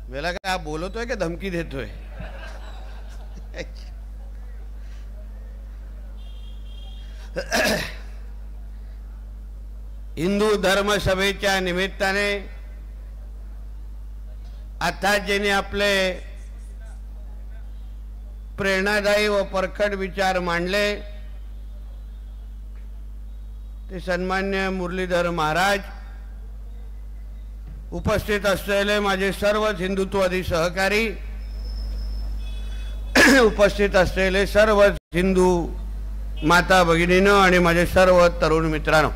मेला काय आप बोलतोय की धमकी देतोय? हिंदू धर्म सभेच्या निमित्ताने आता ज्यांनी आपले प्रेरणादायी व परखड विचार मांडले ते सन्मान्य मुरलीधर महाराज, उपस्थित असलेले माझे सर्वच हिंदुत्ववादी सहकारी, उपस्थित असलेले सर्व हिंदू माता भगिनींनो आणि माझे सर्व तरुण मित्रांनो,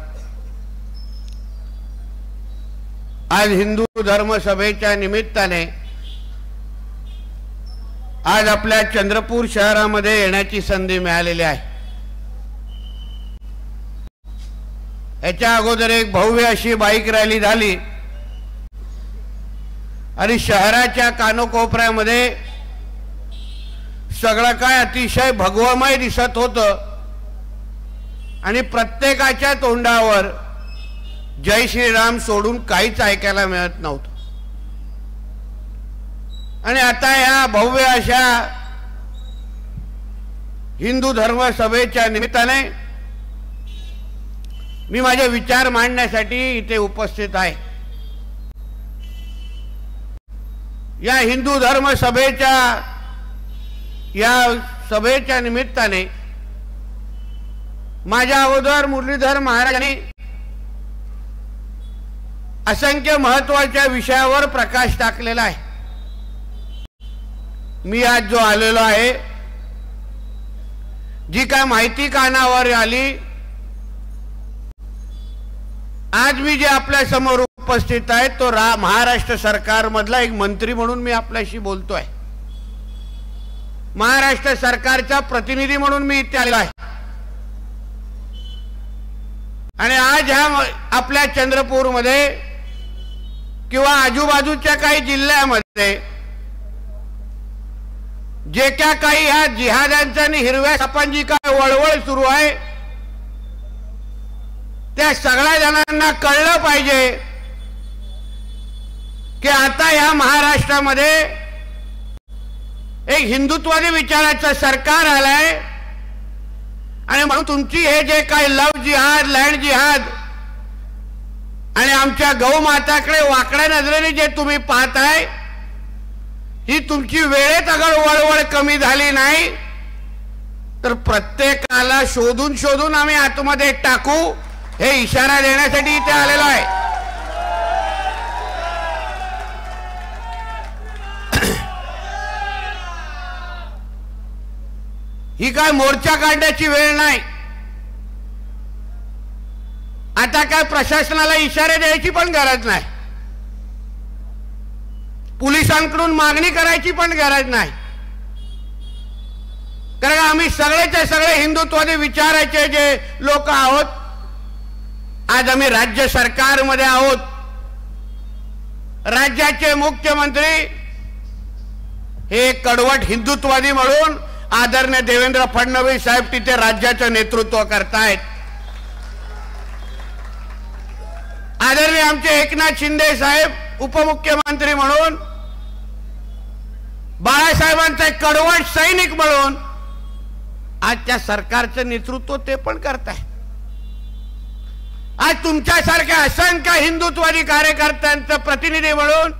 आज हिंदू धर्म सभेच्या निमित्ताने आज आपल्या चंद्रपूर शहरामध्ये येण्याची संधी मिळालेली आहे। याच्या अगोदर एक भव्य अशी बाईक रॅली झाली आणि शहराच्या कानोकोपऱ्यामध्ये सगळं काय अतिशय भगवमय दिसत होतं आणि प्रत्येकाच्या तोंडावर जय श्रीराम सोडून काहीच ऐकायला मिळत नव्हतं। आणि आता या भव्य अशा हिंदू धर्म सभेच्या निमित्ताने मी माझे विचार मांडण्यासाठी इथे उपस्थित आहे। या हिंदू धर्म सभेच्या या सभेच्या निमित्ताने माझ्या अगोदर मुरलीधर महाराजांनी असंख्य महत्त्वाच्या विषयावर प्रकाश टाकलेला आहे। मी आज जो आलेलो आहे, जी काय माहिती कानावर आली, आज मी जे आपल्या समोर उपस्थित आहे तो महाराष्ट्र सरकार मधला एक मंत्री म्हणून मी आपल्याशी बोलतोय। महाराष्ट्र सरकारचा प्रतिनिधी म्हणून मी इथे आलेलो आहे आणि आज ह्या आपल्या चंद्रपूर मध्ये किंवा आजूबाजूच्या काही जिल्ह्यामध्ये जे क्या काही ह्या जिहाद्यांचा आणि हिरव्या सापांची काय वळवळ सुरू आहे, त्या सगळ्या जणांना कळलं पाहिजे की आता ह्या महाराष्ट्रामध्ये एक हिंदुत्वादी विचाराचं सरकार आलंय आणि म्हणून तुमची हे जे काही लव जिहाद, लँड जिहाद आणि आमच्या गौमाताकडे वाकड्या नजरेने जे तुम्ही पाहताय, ही तुमची वेळेत अगर वळवळ कमी झाली नाही तर प्रत्येकाला शोधून शोधून आम्ही आतमध्ये टाकू, हे इशारा देण्यासाठी इथे आलेलो आहे। ही काय मोर्चा काढण्याची वेळ नाही। आता काय प्रशासनाला इशारे द्यायची पण गरज नाही, पोलिसांकडून मागणी करायची पण गरज नाही, कारण आम्ही सगळेचे सगळे हिंदुत्वादी विचाराचे जे लोक आहोत। आज आम्ही राज्य सरकारमध्ये आहोत, राज्याचे मुख्यमंत्री हे कडवट हिंदुत्वादी म्हणून आदरणीय देवेंद्र फडणवीस साहेब तिथे राज्याचं नेतृत्व करतायत। आदरणीय आमचे एकनाथ शिंदे साहेब उपमुख्यमंत्री म्हणून, बाळासाहेबांचे कडवट सैनिक म्हणून आज त्या सरकारचं नेतृत्व ते पण करतायत। आज तुमच्यासारख्या असंख्य हिंदुत्वादी कार्यकर्त्यांचं प्रतिनिधी म्हणून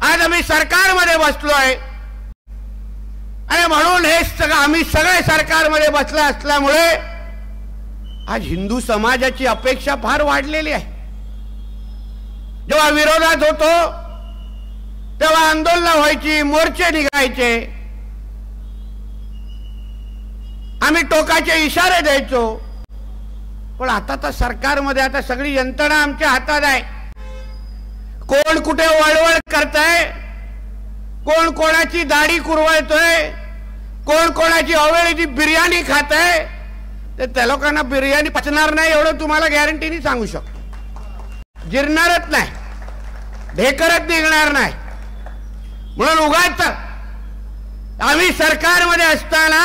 आज आम्ही सरकारमध्ये बसलोय आणि म्हणून हे सगळं आम्ही सगळे सरकारमध्ये बसला असल्यामुळे आज हिंदू समाजाची अपेक्षा फार वाढलेली आहे। जेव्हा विरोधात होतो तेव्हा आंदोलन व्हायची, मोर्चे निघायचे, आम्ही टोकाचे इशारे द्यायचो, पण आता तर सरकारमध्ये आता सगळी यंत्रणा आमच्या हातात आहे। कोण कुठे वळवळ करताय, कोण कोणाची दाढी कुरवळतोय, कोण कोणाची अवेळेची बिर्याणी खाताय, ते त्या लोकांना बिर्याणी पचणार नाही एवढं तुम्हाला गॅरंटीने सांगू शकतो। जिरणारच नाही, ढेकरच निघणार नाही। म्हणून उगाच आम्ही सरकारमध्ये असताना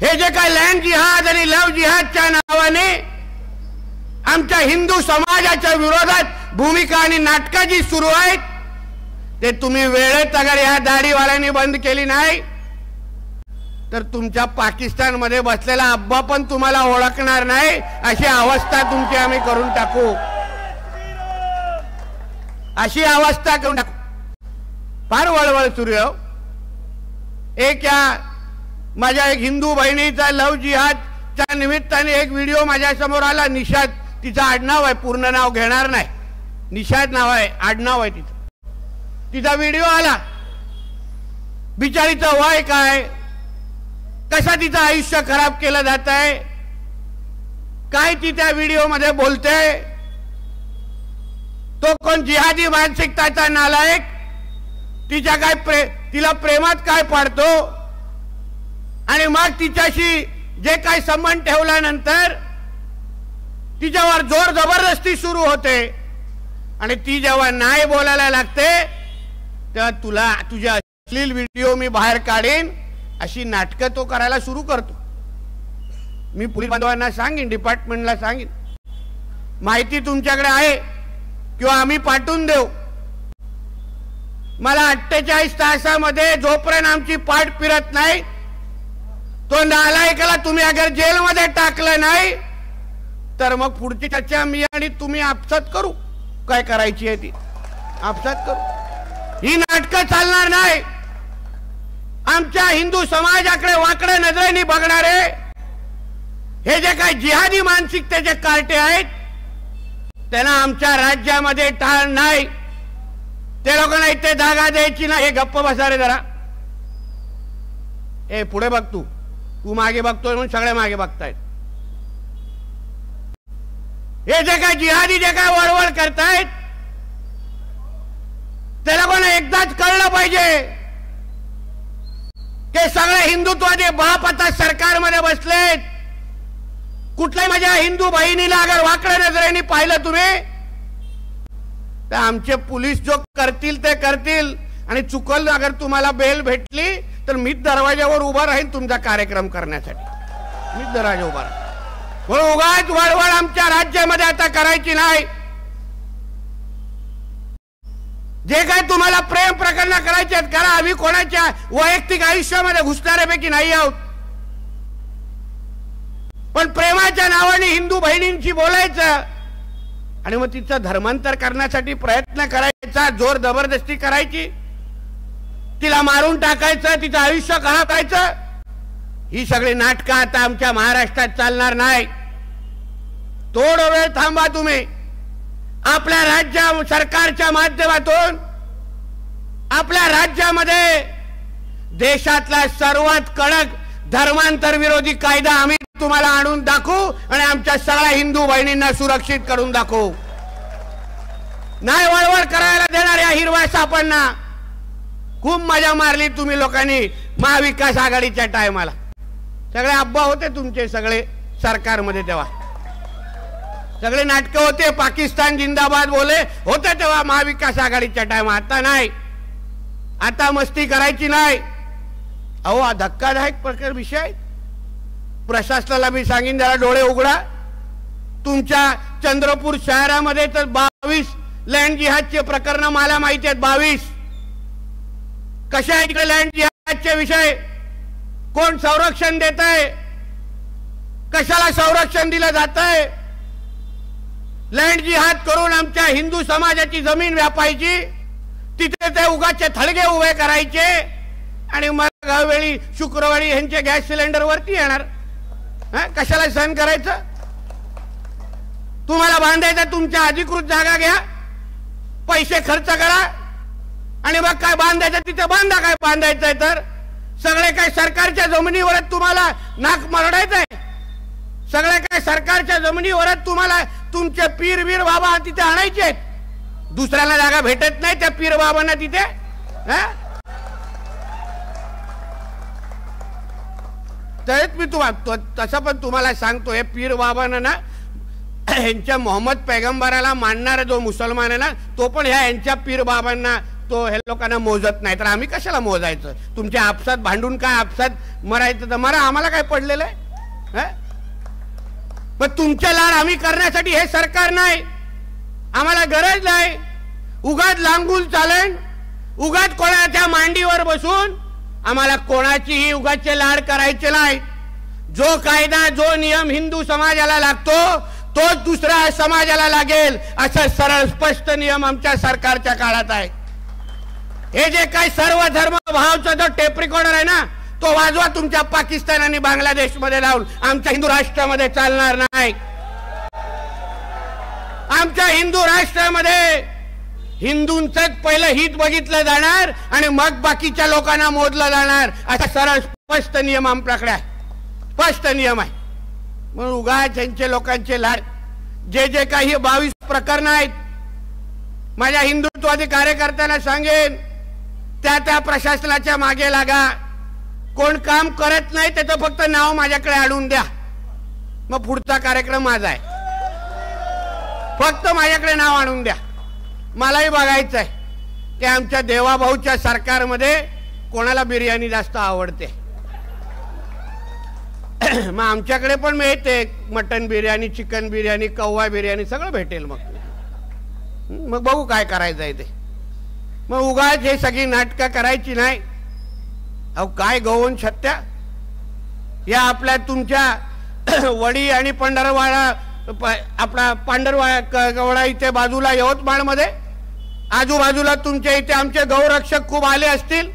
हे जे काय लँड जिहाद आणि लव जिहादच्या नावाने आमच्या हिंदू समाजाच्या विरोधात भूमिका आणि नाटकं जी सुरू आहेत ते तुम्ही वेळेत अगर ह्या दाढीवाल्यांनी बंद केली नाही तर तुमच्या पाकिस्तानमध्ये बसलेला अब्बा पण तुम्हाला ओळखणार नाही, अशी अवस्था तुमची आम्ही करून टाकू, अशी अवस्था करून टाकू. फार वळवळ सुरू आहे. एक या माझ्या एक हिंदू बहिणीचा लव जिहादच्या निमित्ताने एक व्हिडिओ माझ्या समोर आला. निशाद तिचं आडनाव आहे, पूर्ण नाव घेणार नाही, निशाद नाव आहे, आडनाव आहे तिचं. तिचा व्हिडिओ आला. बिचारीचं वय काय, कसा तिचं आयुष्य खराब केलं जात आहे, काय ती त्या व्हिडिओ मध्ये बोलते. तो कोण जिहादी मानसिकताचा नालायक, तिच्या काय तिला प्रेमात काय पाडतो आणि मग तिच्याशी जे काही संबंध ठेवल्यानंतर तिच्यावर जोर जबरदस्ती सुरू होते आणि ती जेव्हा नाही बोलायला लागते तेव्हा तुला तुझे अश्लील व्हिडिओ मी बाहेर काढेन अशी नाटकं तो करायला सुरू करतो. मी पोलीस बांधवांना सांगेन, डिपार्टमेंटला सांगेन, माहिती तुमच्याकडे आहे किंवा आम्ही पाठवून देऊ. मला 48 तासामध्ये जोपर्यंत आमची पाठ फिरत नाही तो नालायकाला तुम्ही अगर जेलमध्ये टाकलं नाही तर मग पुढची चर्चा मी आणि तुम्ही आपसात करू, काय करायची आहे ती आपसात करू. ही नाटकं चालणार नाही. आमच्या हिंदू समाजाकडे वाकड्या नजरेने बघणारे हे जे काही जिहादी मानसिकतेचे कार्टे आहेत त्यांना आमच्या राज्यामध्ये टाळ नाही. ते लोकांना इथे जागा द्यायची ना. हे गप्प बसा रे जरा, ए पुढे बघ, तू मागे बघतोय म्हणून सगळे मागे बघतायत. हे जे काय जिहादी जे काय वळवळ करतायत ते लोकांना एकदाच कळलं पाहिजे की सगळे हिंदुत्वाचे बाप आता सरकारमध्ये बसलेत. कुठल्याही माझ्या हिंदू बहिणीला अगर वाकड्या नजरेने पाहिलं तुम्ही तर आमचे पोलीस जो करतील ते करतील आणि चुकल अगर तुम्हाला बेल भेटली तर मीच दरवाजावर उभा राहीन तुमचा कार्यक्रम करण्यासाठी. मीच दरवाजा उभा राहीन. उगाच वळवळ आमच्या राज्यामध्ये आता करायची नाही. जे काय तुम्हाला प्रेम प्रकरण करायचे आहेत करा. आम्ही कोणाच्या वैयक्तिक आयुष्यामध्ये घुसणाऱ्यापैकी नाही आहोत. पण प्रेमाच्या नावाने हिंदू बहिणींची बोलायचं आणि मग तिचं धर्मांतर करण्यासाठी प्रयत्न करायचा, जोर जबरदस्ती करायची, तिला मारून टाकायचं, तिचं आयुष्य खराब करायचं, ही सगळी नाटकं आता आमच्या महाराष्ट्रात चालणार नाही. थोडा वेळ थांबा. तुम्ही आपल्या राज्य सरकारच्या माध्यमातून आपल्या राज्यामध्ये देशातला सर्वात कडक धर्मांतर विरोधी कायदा आम्ही तुम्हाला आणून दाखवू आणि आमच्या सगळ्या हिंदू बहिणींना सुरक्षित करून दाखवू. नाही वळवळ करायला देणार. या हिरव्या सापांना खूप मजा मारली तुम्ही लोकांनी महाविकास आघाडीच्या टायमाला. सगळे अब्बा होते तुमचे सगळे सरकारमध्ये तेव्हा, सगळे नाटकं होते. पाकिस्तान जिंदाबाद बोले होते तेव्हा महाविकास आघाडीच्या टाइम. आता नाही, आता मस्ती करायची नाही. अहो हा धक्कादायक प्रकार विषय. प्रशासनाला मी सांगेन जरा डोळे उघडा. तुमच्या चंद्रपूर शहरामध्ये तर 22 लँड जिहादचे प्रकरण मला माहिती आहेत. 22 कशा आहे तिकडे लँड जिहादचे विषय. कोण संरक्षण देत आहे, कशाला संरक्षण दिलं जात आहे. लँड जिहाद करून आमच्या हिंदू समाजाची जमीन व्यापायची, तिथे ते उगाचे थडगे उभे करायचे आणि मग वेळी शुक्रवारी यांचे गॅस सिलेंडर वरती येणार. कशाला सहन करायचं. तुम्हाला बांधायचं तुमच्या अधिकृत जागा घ्या, पैसे खर्च करा आणि मग काय बांधायचं तिथे बांधा. काय बांधायचंय तर सगळे काय सरकारच्या जमिनीवरच तुम्हाला नाक मरडायचंय. सगळे काय सरकारच्या जमिनीवरच तुम्हाला तुमचे पीर वीर बाबा तिथे आणायचे आहेत. दुसऱ्याला जागा भेटत नाही त्या पीर बाबांना तिथे. तरीच मी तुम्हाला तसं पण तुम्हाला सांगतो, हे पीर बाबांना ना यांच्या मोहम्मद पैगंबराला मानणारा जो मुसलमान आहे ना तो पण यांच्या पीर बाबांना तो हे लोकांना मोजत नाही. तर आम्ही कशाला मोजायचं. तुमच्या आपसात भांडून काय आपसात मरायचं तर मरा, आम्हाला काय पडलेलं आहे. पण तुमचे लाड आम्ही करण्यासाठी हे सरकार नाही. आम्हाला गरज नाही. उगाच लांगून चालेल उगाच कोणाच्या मांडीवर बसून आम्हाला कोणाचीही उगाचे लाड करायचे नाही। जो कायदा जो नियम हिंदू समाजाला लागतो तोच दुसऱ्या समाजाला लागेल असा सरळ स्पष्ट नियम आमच्या सरकारच्या काळात आहे। हे जे काही सर्व धर्म भावचा जो टेप रेकॉर्डर आहे ना तो वाजवा तुमच्या पाकिस्तान आणि बांगलादेश मध्ये लावून, आमच्या हिंदू राष्ट्रामध्ये चालणार नाही। आमच्या हिंदू राष्ट्रामध्ये हिंदूंचंच पहिलं हित बघितलं जाणार आणि मग बाकीच्या लोकांना मोजलं जाणार असा सरळ स्पष्ट नियम आमच्याकडे आहे, स्पष्ट नियम आहे। म्हणून उगाच यांचे लोकांचे लाड जे काही 22 प्रकरण आहेत, माझ्या हिंदुत्ववादी कार्यकर्त्यांना सांगेन त्या प्रशासनाच्या मागे लागा। कोण काम करत नाही त्याचं फक्त नाव माझ्याकडे आणून द्या, मग पुढचा कार्यक्रम माझा आहे। फक्त माझ्याकडे नाव आणून द्या, मलाही बघायचं आहे की आमच्या देवाभाऊच्या सरकारमध्ये कोणाला बिर्याणी जास्त आवडते। मग आमच्याकडे पण मिळते मटन बिर्याणी, चिकन बिर्याणी, कव्वा बिर्याणी सगळं भेटेल। मग बघू काय करायचं आहे ते। मग उगाच हे सगळी नाटकं करायची नाही। अहो काय गौवंश हत्या या आपल्या तुमच्या वडी आणि पंढरवाडा आपला पांढरवाडा इथे बाजूला यवतमाळ मध्ये आजूबाजूला तुमच्या इथे आमचे गौरक्षक खूप आले असतील,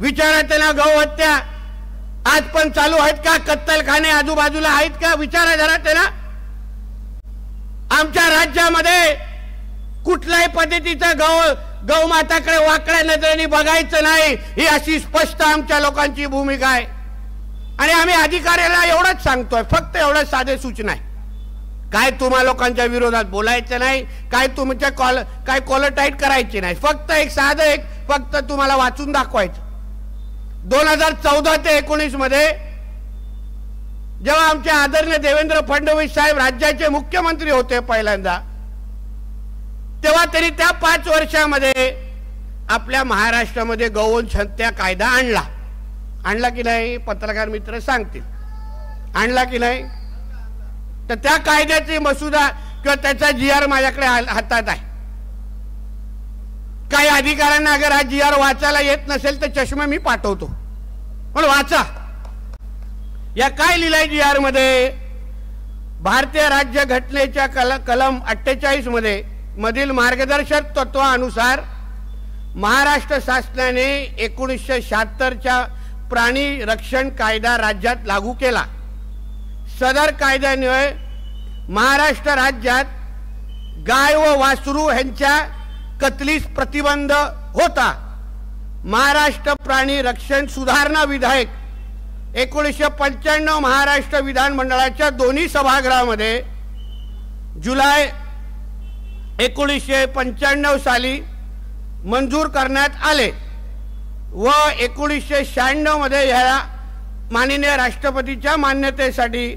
विचारा त्यांना गौ हत्या आज पण चालू आहेत का? कत्तलखाने आजूबाजूला आहेत का? विचारा जरा त्यांना। आमच्या राज्यामध्ये कुठल्याही पद्धतीचं गौमाताकडे वाकड्या नजरेने बघायचं नाही ही अशी स्पष्ट आमच्या लोकांची भूमिका आहे। आणि आम्ही अधिकाऱ्याला एवढंच सांगतोय, फक्त एवढं साधे सूचना आहे, काय तुम्हा लोकांच्या विरोधात बोलायचं नाही, काय तुमच्या काय कॉलर टाईट करायची नाही, फक्त एक साधं फक्त तुम्हाला वाचून दाखवायचं। 2014 ते 19 मध्ये जेव्हा आमचे आदरणीय देवेंद्र फडणवीस साहेब राज्याचे मुख्यमंत्री होते पहिल्यांदा, तेव्हा त्यांनी त्या 5 वर्षामध्ये आपल्या महाराष्ट्रामध्ये गौवंश हत्या कायदा आणला की नाही? पत्रकार मित्र सांगतील आणला की नाही? तर त्या कायद्याची मसुदा किंवा त्याचा GR माझ्याकडे हातात आहे। काही अधिकाऱ्यांना अगर हा GR वाचायला येत नसेल तर चष्मा मी पाठवतो, पण वाचा। या काय लिहिलंय GR मध्ये? भारतीय राज्य घटनेच्या कलम 48 मध्ये मधील मार्गदर्शक तत्वानुसार महाराष्ट्र शासनाने 1976च्या प्राणी रक्षण कायदा राज्यात लागू केला। सदर कायद्यान्वये महाराष्ट्र राज्यात गाय व वासरू यांच्या कत्तलीस प्रतिबंध होता। महाराष्ट्र प्राणी रक्षण सुधारणा विधेयक 1995 महाराष्ट्र विधानमंडळाच्या दोन्ही सभागृहामध्ये जुलै 1995 साली मंजूर करण्यात आले व 1996 मध्ये याला माननीय राष्ट्रपतीच्या मान्यतेसाठी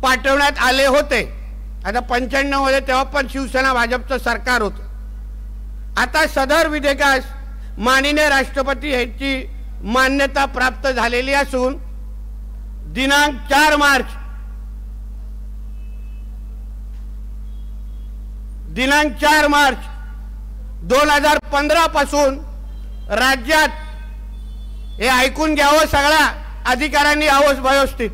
पाठवण्यात आले होते। आता 95 मध्ये तेव्हा पण शिवसेना भाजपचं सरकार होतं। आता सदर विधेयकास माननीय राष्ट्रपती यांची मान्यता प्राप्त झालेली असून दिनांक 4 मार्च 2015 पासून राज्यात, हे ऐकून घ्यावं सगळ्या अधिकाऱ्यांनी व्यवस्थित,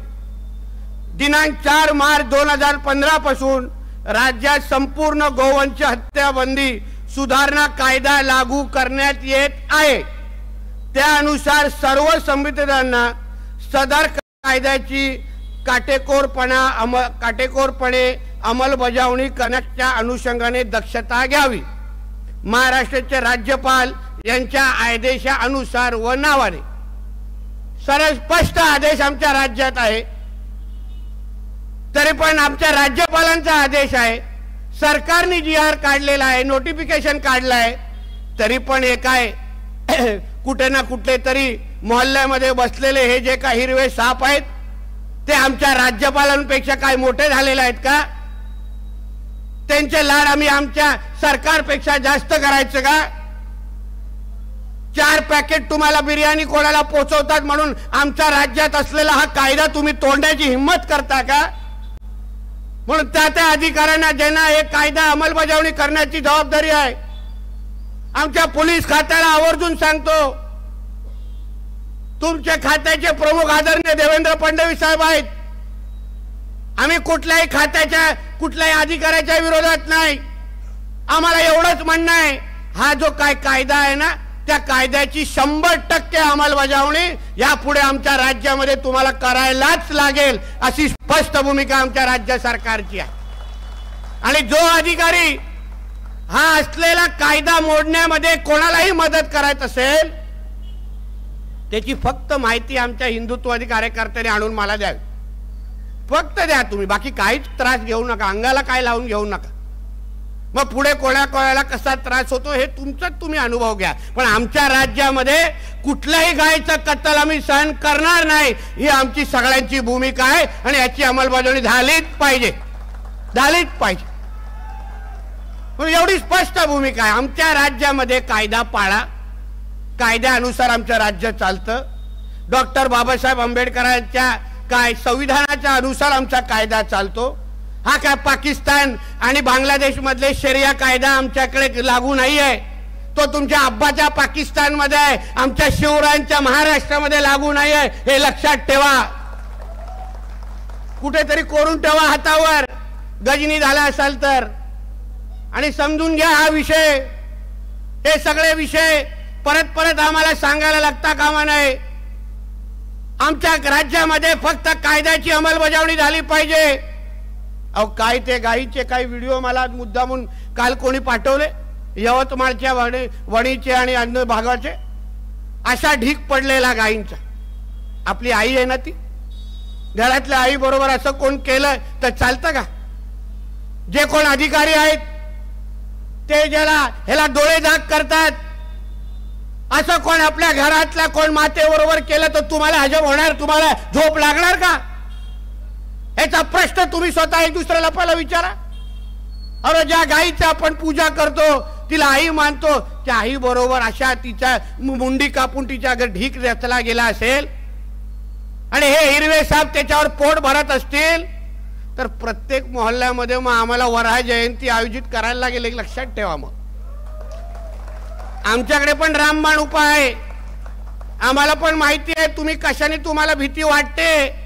दिनांक 4 मार्च 2015 पासून राज्यात संपूर्ण गोवंश हत्याबंदी सुधारणा कायदा लागू करण्यात येत आहे। त्यानुसार सर्व संबंधितांना सदर कायद्याची काटेकोरपणे अंमलबजावणी करण्याच्या अनुषंगाने दक्षता घ्यावी। महाराष्ट्राचे राज्यपाल यांच्या आदेशानुसार व नावाने सरळ स्पष्ट आदेश आमच्या राज्यात आहे, तरी पण आमच्या राज्यपालांचा आदेश आहे, सरकारने GR काढलेला आहे, नोटिफिकेशन काढलं आहे, तरी पण हे काय कुठे ना कुठे तरी मोहल्ल्यामध्ये बसलेले हे जे काही हिरवे साप आहेत ते आमच्या राज्यपालांपेक्षा काय मोठे झालेले आहेत का? त्यांचे लाड आम्ही आमच्या सरकारपेक्षा जास्त करायचं का? 4 पॅकेट तुम्हाला बिर्याणी कोणाला पोहोचवतात म्हणून आमच्या राज्यात असलेला हा कायदा तुम्ही तोडण्याची हिम्मत करता का? म्हणून त्या अधिकाऱ्यांना ज्यांना हे कायदा अंमलबजावणी करण्याची जबाबदारी आहे आमच्या पोलीस खात्याला आवर्जून सांगतो, तुमच्या खात्याचे प्रमुख आदरणीय देवेंद्र फडणवीस साहेब आहेत. आम्ही कुठल्याही खात्याच्या कुठल्याही अधिकाऱ्याच्या विरोधात नाही. आम्हाला एवढंच म्हणणं आहे, हा जो काय कायदा आहे ना, त्या कायद्याची 100% अंमलबजावणी यापुढे आमच्या राज्यामध्ये तुम्हाला करायलाच लागेल, अशी स्पष्ट भूमिका आमच्या राज्य सरकारची आहे. आणि जो अधिकारी हा असलेला कायदा मोडण्यामध्ये कोणालाही मदत करायची असेल, त्याची फक्त माहिती आमच्या हिंदुत्ववादी कार्यकर्त्यांनी आणून मला द्यावी. फक्त द्या तुम्ही, बाकी काहीच त्रास घेऊ नका, अंगाला काय लावून घेऊ नका. मग पुढे कोणाला कसा त्रास होतो हे तुमचाच तुम्ही अनुभव घ्या. पण आमच्या राज्यामध्ये कुठल्याही गायीचं कत्तल आम्ही सहन करणार नाही, ही आमची सगळ्यांची भूमिका आहे. आणि याची अंमलबजावणी झालीच पाहिजे, झालीच पाहिजे. एवढी स्पष्ट भूमिका आहे. आमच्या राज्यामध्ये कायदा पाळा, कायद्यानुसार आमचं राज्य चालतं. डॉक्टर बाबासाहेब आंबेडकरांच्या काय संविधानाच्या अनुसार आमचा कायदा चालतो. हा काय पाकिस्तान आणि बांगलादेश मधले शरिया कायदा आमच्याकडे लागू नाही आहे. तो तुमच्या अब्बाच्या पाकिस्तानमध्ये आहे, आमच्या शिवरायांच्या महाराष्ट्रामध्ये लागू नाही आहे. हे लक्षात ठेवा, कुठेतरी कोरून ठेवा हातावर, गजनी झाला असाल तर. आणि समजून घ्या हा विषय, हे सगळे विषय परत परत आम्हाला सांगायला लागता कामा नये. आमच्या राज्यामध्ये फक्त कायद्याची अंमलबजावणी झाली पाहिजे. अहो काय ते गायीचे काही व्हिडिओ मला मुद्दामून काल कोणी पाठवले, यवतमाळच्या वणीचे आणि अन्य भागाचे, अशा ढीक पडलेला गायींचा. आपली आई आहे ना ती, घरातल्या आई बरोबर असं कोण केलं तर चालतं का? जे कोण अधिकारी आहेत ते ह्याला डोळे झाक करतात, असं कोण आपल्या घरातल्या कोण माते बरोबर केलं तर तुम्हाला हजम होणार, तुम्हाला झोप लागणार का? याचा प्रश्न तुम्ही स्वतः एक दुसऱ्याला पहिला विचारा. अरे ज्या गायीची आपण पूजा करतो, तिला आई मानतो, त्या आई बरोबर अशा तिच्या मुंडी कापून तिच्या अगर ढीक रचला गेला असेल आणि हे हिरवे साप त्याच्यावर पोट भरत असतील तर प्रत्येक मोहल्ल्यामध्ये मग आम्हाला वराह जयंती आयोजित करायला लागेल, एक लक्षात ठेवा. मग आमच्याकडे पण रामबाण उपाय आहे, आम्हाला पण माहिती आहे तुम्ही कशाने तुम्हाला भीती वाटते.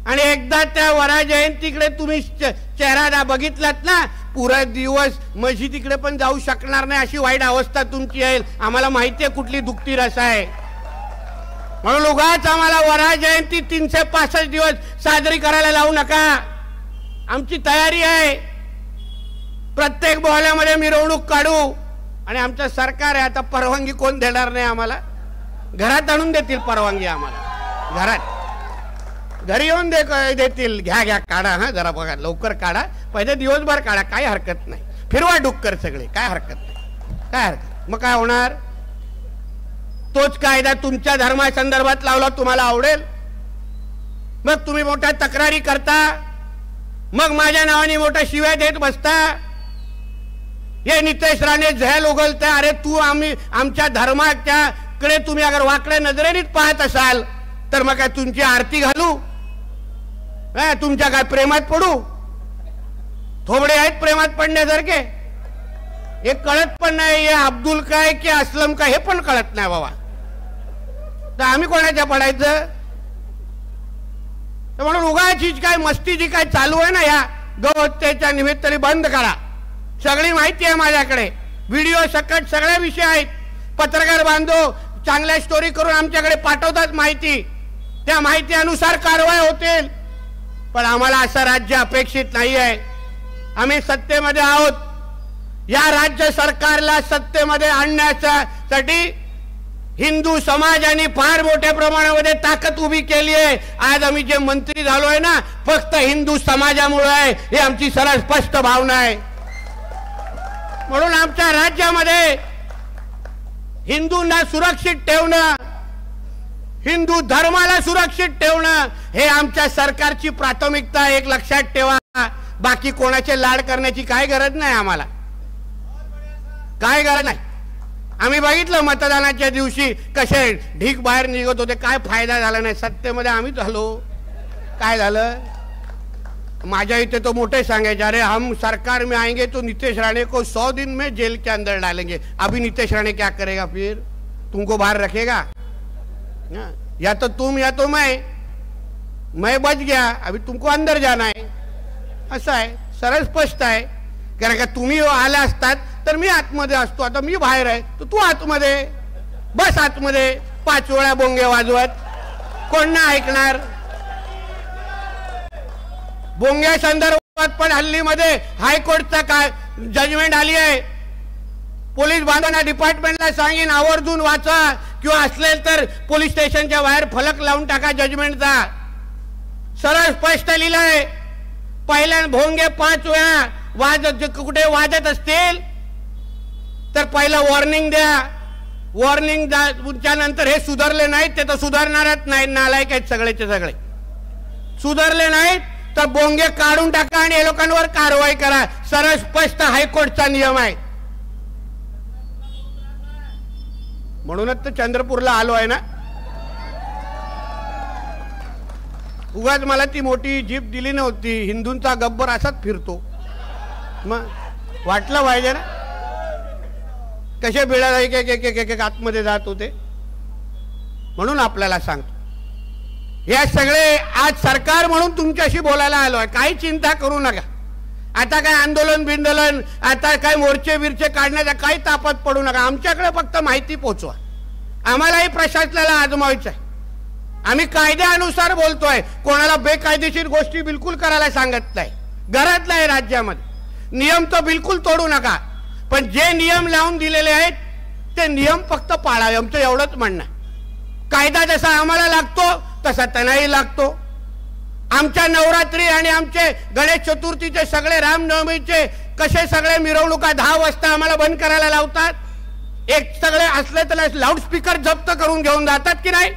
आणि एकदा त्या वराह जयंतीकडे तुम्ही चेहरा बघितलात ना, पुरा दिवस मस्जिदीकडे पण जाऊ शकणार नाही, अशी वाईट अवस्था तुमची येईल. आम्हाला माहिती आहे कुठली दुखती रस आहे. म्हणून उगाच आम्हाला वराह जयंती 365 दिवस साजरी करायला लावू नका. आमची तयारी आहे, प्रत्येक मोहल्ल्यामध्ये मिरवणूक काढू. आणि आमचं सरकार आहे, आता परवानगी कोण देणार नाही आम्हाला, घरात आणून देतील परवानगी आम्हाला, घरात घरी येऊन देतील. घ्या काढा, हा जरा बघा लवकर काढा, पहिले दिवसभर काढा, काही हरकत नाही, फिरवा डुक्कर सगळे, काय हरकत नाही, काय हरकत. मग काय होणार? तोच कायदा तुमच्या धर्मासंदर्भात लावला तुम्हाला आवडेल, मग तुम्ही मोठ्या तक्रारी करता, मग माझ्या नावाने मोठ्या शिव्या देत बसता. हे नितेश राणे झैल उगलता. अरे तू आमच्या धर्माच्याकडे तुम्ही अगर वाकड्या नजरेनेच पाहत असाल तर मग काय तुमची आरती घालू, तुमच्या काय प्रेमात पडू? थोबडे आहेत प्रेमात पडण्यासारखे, हे कळत पण नाही, हे अब्दुल काय की असलम काय हे पण कळत नाही बाबा. तर आम्ही कोणाच्या पडायचं? म्हणून उगाची काय मस्ती जी काय चालू आहे ना या गौहत्येच्या निमित्ताने बंद करा. सगळी माहिती आहे माझ्याकडे, व्हिडिओ सकट सगळे विषय आहेत. पत्रकार बांधव चांगल्या स्टोरी करून आमच्याकडे पाठवतात माहिती, त्या माहिती अनुसार कारवाई होतील. पण आम्हाला असं राज्य अपेक्षित नाही आहे. आम्ही सत्तेमध्ये आहोत, या राज्य सरकारला सत्तेमध्ये आणण्यासाठी हिंदू समाजाने फार मोठ्या प्रमाणामध्ये ताकद उभी केली आहे. आज आम्ही जे मंत्री झालोय ना, फक्त हिंदू समाजामुळे आहे, ही आमची सरळ स्पष्ट भावना आहे. म्हणून आमच्या राज्यामध्ये हिंदूंना सुरक्षित ठेवणं, हिंदू धर्माला सुरक्षित ठेवणं हे आमच्या सरकारची प्राथमिकता आहे, एक लक्षात ठेवा. बाकी कोणाचे लाड करण्याची काय गरज नाही आम्हाला, काय गरज नाही. आम्ही बघितलं मतदानाच्या दिवशी कसे ढीक बाहेर निघत होते, काय फायदा झाला नाही. सत्तेमध्ये आम्ही झालो, काय झालं? माझ्या इथे तो मोठे सांगायचे, अरे हम सरकार में आएंगे तो नीतीश राणे को 100 दिन में जेल के अंदर डालेंगे। अभी नीतीश राणे क्या करेगा, फिर तुमको बाहर रखेगा? या तो तुम या तो मैं बच गया, अभी तुमको अंदर जाना है। असं आहे, सरळ स्पष्ट आहे। कारण का तुम्ही आला असतात तर मी आतमध्ये असतो, आता मी बाहेर आहे तर तू आतमध्ये बस, आतमध्ये 5 वेळा बोंगे वाजवत, कोण ना ऐकणार? बोंग्या संदर्भात पण हल्लीमध्ये हायकोर्टचा काय जजमेंट आली आहे। पोलीस बांधवांना डिपार्टमेंटला सांगीन आवर्जून वाचा, किंवा असेल तर पोलीस स्टेशनच्या बाहेर फलक लावून टाका जजमेंटचा। सरळ स्पष्ट लिहिलंय, पहिल्या भोंगे 5 वेळा कुठे वाजत असतील तर पहिला वॉर्निंग द्या। वॉर्निंग नंतर हे सुधारले नाहीत ते तर सुधारणारच नाही, नालायक आहेत सगळेचे सगळे। सुधारले नाहीत तर बोंगे काढून टाका आणि या लोकांवर कारवाई करा। सरळ स्पष्ट हायकोर्टचा नियम आहे। म्हणूनच तर चंद्रपूरला आलो आहे ना। उगाच मला ती मोठी जीप दिली नव्हती, हिंदूंचा गब्बर असाच फिरतो, मग वाटलं पाहिजे ना कसे बिळा एक आतमध्ये जात होते। म्हणून आपल्याला सांगतो, या सगळे आज सरकार म्हणून तुमच्याशी बोलायला आलो आहे, काही चिंता करू नका। आता काय आंदोलन बिंदोलन, आता काय मोर्चे बिरचे काढण्याचा काही तापत पडू नका। आमच्याकडे फक्त माहिती पोहोचवा, आम्हालाही प्रशासनाला आजमावायचं आहे। आम्ही कायद्यानुसार बोलतोय, कोणाला बेकायदेशीर गोष्टी बिलकुल करायला सांगत नाही। घरातलं आहे राज्यामध्ये, नियम तर बिलकुल तोडू नका, पण जे नियम लावून दिलेले आहेत ते नियम फक्त पाळावे, आमचं एवढंच म्हणणं आहे। कायदा जसा आम्हाला लागतो तसा त्यांनाही लागतो। आमच्या नवरात्री आणि आमचे गणेश चतुर्थीचे सगळे रामनवमीचे कसे सगळे मिरवणुका 10 वाजता आम्हाला बंद करायला लावतात। एक सगळे असले तर लाऊडस्पीकर जप्त करून घेऊन जातात की नाही?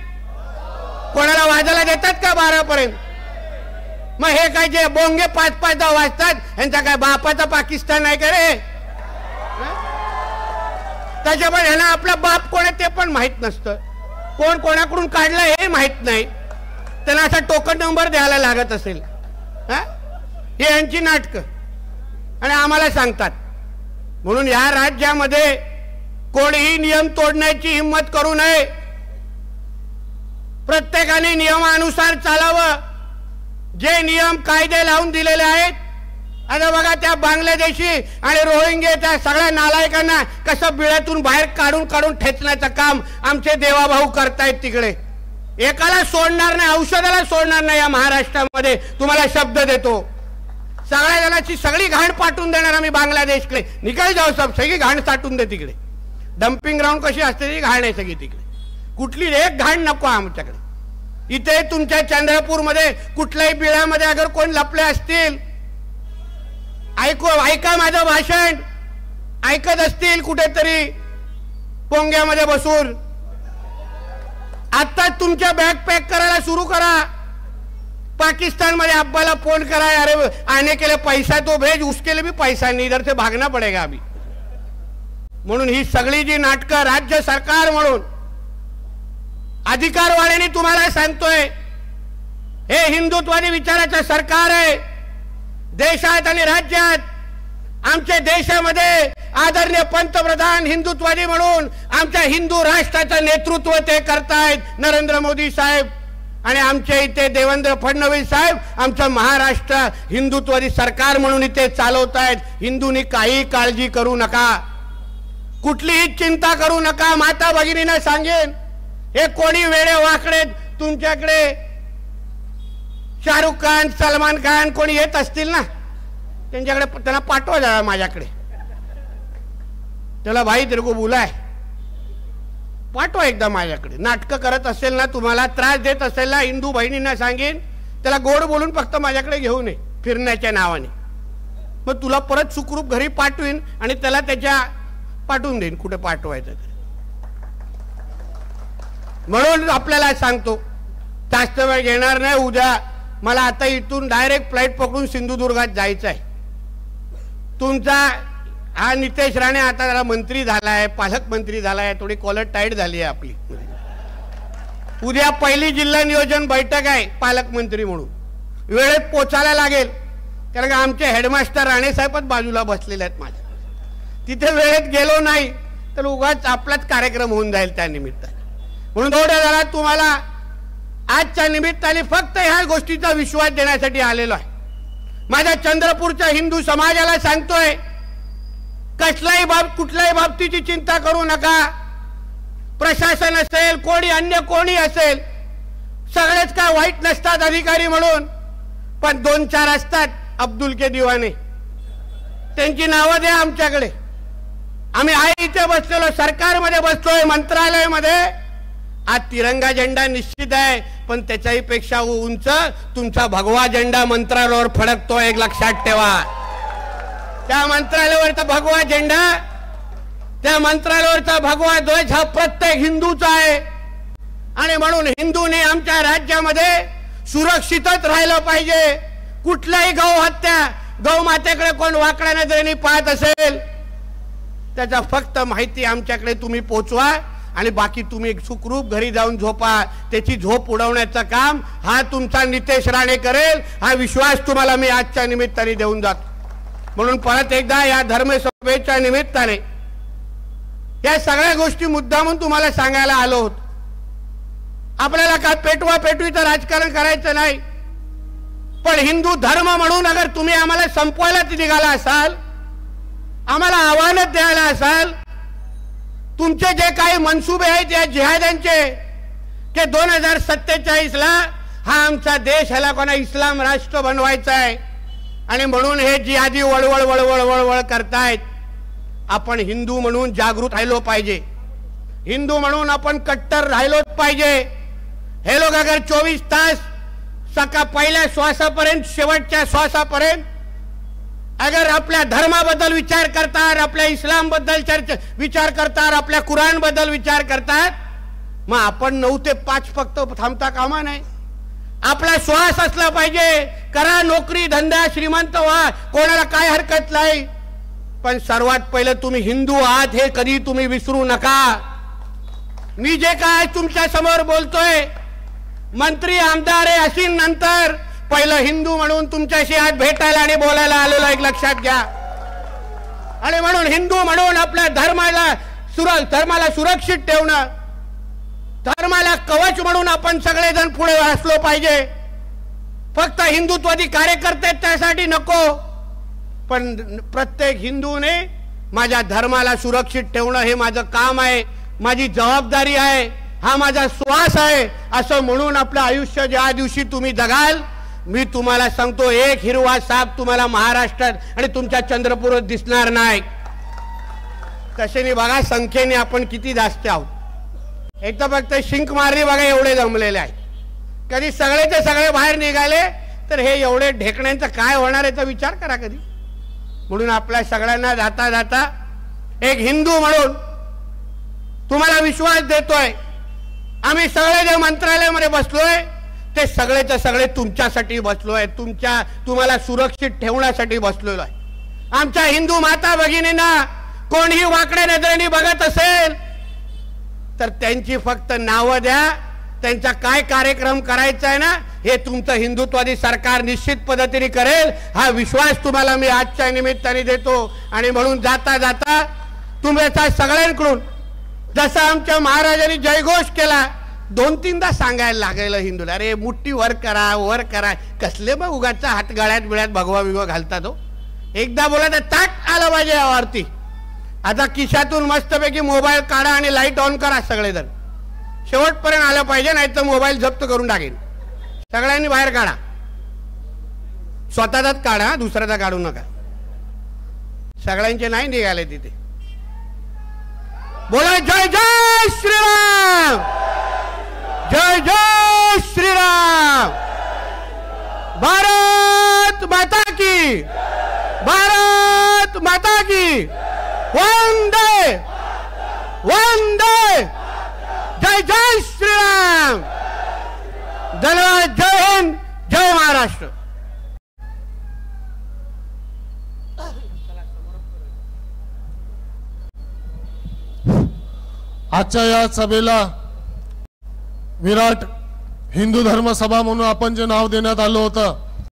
कोणाला वाजायला देतात का 12 पर्यंत? मग हे काय जे बोंगे 5-5 वाजतात यांचा काय बापाचा पाकिस्तान आहे का रे? त्याच्यामुळे ह्यांना आपला बाप कोण आहे ते पण माहित नसतं, कोण कोणाकडून काढलं हे माहित नाही, त्यांना असा टोकन नंबर द्यायला लागत असेल। हे यांची नाटकं आणि आम्हाला सांगतात। म्हणून या राज्यामध्ये कोणीही नियम तोडण्याची हिम्मत करू नये। प्रत्येकाने नियमानुसार चालावं। जे नियम कायदे लावून दिलेले आहेत, आता बघा त्या बांगलादेशी आणि रोहिंग्या त्या सगळ्या नालायकांना कसं बिळातून बाहेर काढून काढून ठेचण्याचं काम आमचे देवाभाऊ करतायत तिकडे। एकाला सोडणार नाही, औषधाला सोडणार नाही या महाराष्ट्रामध्ये, तुम्हाला शब्द देतो। सगळ्या जणांची सगळी घाण पाठवून देणार आम्ही बांगलादेशकडे। निकाल जाऊ सब, सगळी घाण साठून दे तिकडे। डम्पिंग ग्राउंड कशी असते ती घाण आहे सगळी तिकडे, कुठली एक घाण नको आमच्याकडे। इथे तुमच्या चंद्रपूरमध्ये कुठल्याही बिळामध्ये अगर कोण लपले असतील, ऐका माझं भाषण, ऐकत असतील कुठेतरी पोंग्यामध्ये बसून, आता तुमच्या बॅग पॅक करायला सुरू करा। पाकिस्तान मध्ये अब्बाला फोन करा, अरे आने के लिए पैसा तो भेज, उसके लिए भी पैसा नहीं, इधर से भागना पड़ेगा अभी। म्हणून ही सगळी जी नाटकं राज्य सरकार म्हणून अधिकारवाल्याने तुम्हाला सांगतोय, हे हिंदुत्वादी विचाराचं सरकार आहे। देशात आणि राज्यात आमच्या देशामध्ये आदरणीय पंतप्रधान हिंदुत्वादी म्हणून आमच्या हिंदू राष्ट्राचं नेतृत्व ते करतायत नरेंद्र मोदी साहेब, आणि आमच्या इथे देवेंद्र फडणवीस साहेब आमचं महाराष्ट्र हिंदुत्वादी सरकार म्हणून इथे चालवतायत। हिंदूंनी काही काळजी करू नका, कुठलीही चिंता करू नका। माता भगिनींना सांगेन, हे कोणी वेडे वाकडे तुमच्याकडे शाहरुख खान सलमान खान कोणी येत असतील ना, त्यांच्याकडे त्यांना पाठवा जरा माझ्याकडे, त्याला भाई तेरे को बुलाय, पाठवा एकदा माझ्याकडे। नाटकं करत असेल ना, तुम्हाला त्रास देत असेल ना, हिंदू बहिणींना सांगेन त्याला गोड बोलून फक्त माझ्याकडे घेऊन ये फिरण्याच्या नावाने, मग तुला परत सुखरूप घरी पाठवीन आणि त्याला त्याच्या पाठवून देईन कुठे पाठवायचं। म्हणून आपल्याला सांगतो, जास्त वेळ घेणार नाही। उद्या मला आता इथून डायरेक्ट फ्लाइट पकडून सिंधुदुर्गात जायचं आहे। तुमचा हा नितेश राणे आता जरा मंत्री झालाय, पालकमंत्री झालाय, थोडी कॉलर टाईट झाली आहे आपली। उद्या पहिली जिल्हा नियोजन बैठक आहे पालकमंत्री म्हणून, वेळेत पोचायला लागेल। कारण का आमचे हेडमास्टर राणेसाहेबच बाजूला बसलेले आहेत माझ्या, तिथे वेळेत गेलो नाही तर उगाच आपलाच कार्यक्रम होऊन जाईल त्या निमित्ताने. म्हणून थोड्या जरा तुम्हाला आजच्या निमित्ताने फक्त ह्या गोष्टीचा विश्वास देण्यासाठी आलेलो आहे. माझ्या चंद्रपूरच्या हिंदू समाजाला सांगतोय, कुठल्याही बाबतीची चिंता करू नका. प्रशासन असेल, कोणी अन्य कोणी असेल, सगळेच काय वाईट नसतात अधिकारी म्हणून, पण 2-4 असतात अब्दुल के दिवाने, त्यांची नावं द्या आमच्याकडे. आम्ही आहे इथे बसलेलो, सरकारमध्ये बसलोय, मंत्रालयामध्ये. आज तिरंगा झेंडा निश्चित आहे, पण त्याच्याही पेक्षा उंच तुमचा भगवा झेंडा मंत्रालयावर फडकतो, एक लक्षात ठेवा. त्या मंत्रालयावरचा भगवा झेंडा, त्या मंत्रालयावरचा भगवा ध्वज हा प्रत्येक हिंदूचा आहे. आणि म्हणून हिंदूने आमच्या राज्यामध्ये सुरक्षितच राहिलं पाहिजे. कुठल्याही गौ मातेकडे कोण वाकड्या नजरेने पाहत असेल, त्याचा फक्त माहिती आमच्याकडे तुम्ही पोचवा आणि बाकी तुम्ही सुखरूप घरी जाऊन झोपा. त्याची झोप उडवण्याचं काम हा तुमचा नितेश राणे करेल, हा विश्वास तुम्हाला मी आजच्या निमित्ताने देऊन जातो. म्हणून परत एकदा या धर्मसभेच्या निमित्ताने या सगळ्या गोष्टी मुद्दामून तुम्हाला सांगायला आलो होतो. आपल्याला काय पेटवा पेटवीचं राजकारण करायचं नाही, पण हिंदू धर्म म्हणून अगर तुम्ही आम्हाला संपवायला निघाला असाल, आम्हाला आव्हान द्यायला असाल, तुमचे जे काही मनसुबे आहेत या जिहाद्यांचे, की 2047ला हा आमचा देश ह्याला कोणा इस्लाम राष्ट्र बनवायचा आहे आणि म्हणून हे जिहादी वळवळ वळवळ वळवळ करतायत. आपण हिंदू म्हणून जागृत राहिलो पाहिजे, हिंदू म्हणून आपण कट्टर राहिलोच पाहिजे. हे लोक अगर 24 तास सकाळ पहिल्या श्वासापर्यंत शेवटच्या श्वासापर्यंत अगर आपल्या धर्माबद्दल विचार करतात, आपल्या इस्लाम बद्दल विचार करतात, आपल्या कुराण बद्दल विचार करतात, मग आपण 9 ते 5 फक्त थांबता कामा नाही. आपला श्वास असला पाहिजे. करा नोकरी धंदा, श्रीमंत व्हा, कोणाला काय हरकत नाही, पण सर्वात पहिलं तुम्ही हिंदू आहात हे कधी तुम्ही विसरू नका. मी जे काय तुमच्या समोर बोलतोय, मंत्री आमदार आहे अशी नंतर, पहिलं हिंदू म्हणून तुमच्याशी आज भेटायला आणि बोलायला आलेलो, एक लक्षात घ्या. आणि म्हणून हिंदू म्हणून आपल्या धर्माला सुरक्षित ठेवणं, धर्माला कवच म्हणून आपण सगळेजण पुढे असलो पाहिजे. फक्त हिंदुत्वादी कार्यकर्ते त्यासाठी नको, पण प्रत्येक हिंदूने माझ्या धर्माला सुरक्षित ठेवणं हे माझं काम आहे, माझी जबाबदारी आहे, हा माझा श्वास आहे, असं म्हणून आपलं आयुष्य ज्या दिवशी तुम्ही जगाल, मी तुम्हाला सांगतो, एक हिरवा साप तुम्हाला महाराष्ट्रात आणि तुमच्या चंद्रपूरात दिसणार नाही. तसेने बघा संख्येने आपण किती जास्त आहोत. एक तर फक्त शिंक मारली बघा एवढे जमलेले आहेत. कधी सगळेचे सगळे बाहेर निघाले तर हे एवढे ढेकण्यांचं काय होणार याचा विचार करा कधी. म्हणून आपल्या सगळ्यांना जाता जाता एक हिंदू म्हणून तुम्हाला विश्वास देतोय, आम्ही सगळे जे मंत्रालयामध्ये बसलोय ते सगळेचे सगळे तुमच्यासाठी बसलोय, तुम्हाला सुरक्षित ठेवण्यासाठी बसलेलो आहे. आमच्या हिंदू माता भगिनींना कोणीही वाकड्या नजरेने बघत असेल तर त्यांची फक्त नावं द्या, त्यांचा काय कार्यक्रम करायचा आहे ना हे तुमचं हिंदुत्वादी सरकार निश्चित पद्धतीने करेल, हा विश्वास तुम्हाला मी आजच्या निमित्ताने देतो. आणि म्हणून जाता जाता तुमच्या सगळ्यांकडून जसं आमच्या महाराजांनी जयघोष केला, 2-3दा सांगायला लागेल हिंदूला, अरे मुठ्ठी वर करा वर करा, कसले मग उगाचा हात गळ्यात बिळ्यात भगवा बिगवा घालतात हो. एकदा बोला तर ताट आलं पाहिजे यावरती. आता खिशातून मस्तपैकी मोबाईल काढा आणि लाईट ऑन करा सगळेजण, शेवटपर्यंत आलं पाहिजे, नाही तर मोबाईल जप्त करून टाकेन. सगळ्यांनी बाहेर काढा, स्वतःचाच काढा, दुसऱ्याचा काढू नका. सगळ्यांचे नाही निघाले तिथे. बोला जय जय श्रीराम, जय जय श्रीराम. भारत माता की, भारत माता की. वंदे वंदे, जय जय श्रीराम. धन्यवाद. जय हिंद, जय महाराष्ट्र. आजच्या या सभेला विराट हिंदू धर्म सभा म्हणून आपण जे नाव देण्यात आलं होतं